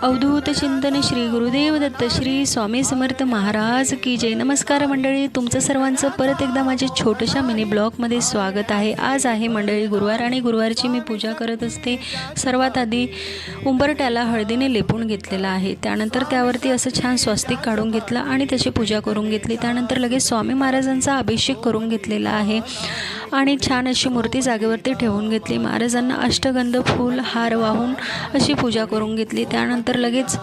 अवधूत चिंतन श्री गुरुदेव दत्त श्री स्वामी समर्थ महाराज की जय। नमस्कार मंडळी, तुमचं सर्वांचं परत एकदा माझ्या छोट्याशा मिनी ब्लॉगमध्ये स्वागत आहे। आज आहे मंडळी गुरुवार आणि गुरुवारची मी पूजा करत असते। सर्वात आधी उंबरट्याला हळदीने लेपून घेतलेला आहे, त्यानंतर त्यावरती असं छान स्वस्तिक काढून घेतलं आणि त्याची पूजा करून घेतली। त्यानंतर लगेच स्वामी महाराजांचा अभिषेक करून घेतलेला आहे आणि छान अशी मूर्ती जागेवरती ठेवून घेतली। महाराजांना अष्टगंध फूल हार वाहून अशी पूजा करून घेतली। त्यानंतर लगेच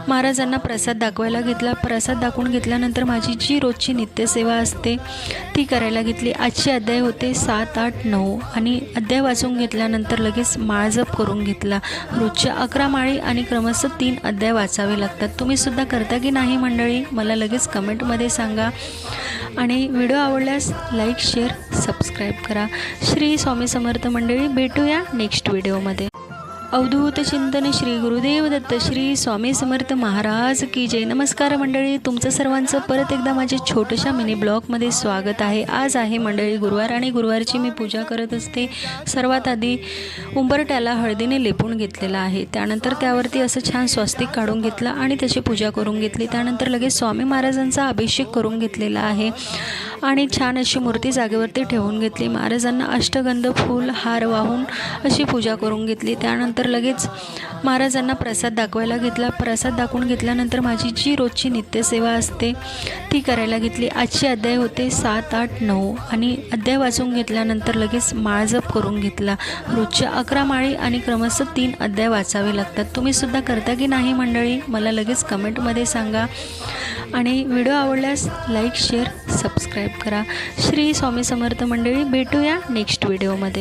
महाराजांना प्रसाद दाखवायला घेतला। प्रसाद दाखवून घेतल्यानंतर माझी जी रोजची नित्यसेवा असते ती करायला घेतली। आजचे अध्याय होते 7, 8, 9 आणि अध्याय वाचून घेतल्यानंतर लगेच माळ जप करून घेतला। रोजच्या 11 माळी आणि क्रमशः 3 अध्याय वाचावे लागतात। तुम्ही सुद्धा करता की नाही मंडळी, मला लगेच कमेंटमध्ये सांगा आणि व्हिडिओ आवडल्यास लाईक शेअर सबस्क्राईब करा। श्री स्वामी समर्थ मंडळी, भेटूया नेक्स्ट व्हिडिओमध्ये। अवधूत चिंतन श्री गुरुदेव दत्त श्री स्वामी समर्थ महाराज की जय। नमस्कार मंडळी, तुमचं सर्वांचं परत एकदा माझ्या छोट्याशा मिनी ब्लॉगमध्ये स्वागत आहे। आज आहे मंडळी गुरुवार आणि गुरुवारची मी पूजा करत असते। सर्वात आधी उंबरट्याला हळदीने लेपून घेतलेला आहे, त्यानंतर त्यावरती असं छान स्वस्तिक काढून घेतलं आणि त्याची पूजा करून घेतली। त्यानंतर लगेच स्वामी महाराजांचा अभिषेक करून घेतलेला आहे आणि छान अशी मूर्ती जागेवरती ठेवून घेतली। महाराजांना अष्टगंध फूल हार वाहून अशी पूजा करून घेतली। त्यानंतर लगेच महाराजांना प्रसाद दाखवायला घेतला। प्रसाद दाखवून घेतल्यानंतर माझी जी रोजची नित्यसेवा असते ती करायला घेतली। आजचे अध्याय होते 7, 8, 9 आणि अध्याय वाचून घेतल्यानंतर लगेच माळ जप करून घेतला। रोजच्या 11 माळी आणि क्रमशः 3 अध्याय वाचावे लागतात। तुम्ही सुद्धा करता की नाही मंडळी, मला लगेच कमेंटमध्ये सांगा आणि व्हिडिओ आवडल्यास लाईक शेअर सबस्क्राईब करा। श्री स्वामी समर्थ मंडळी, भेटूया नेक्स्ट व्हिडिओमध्ये।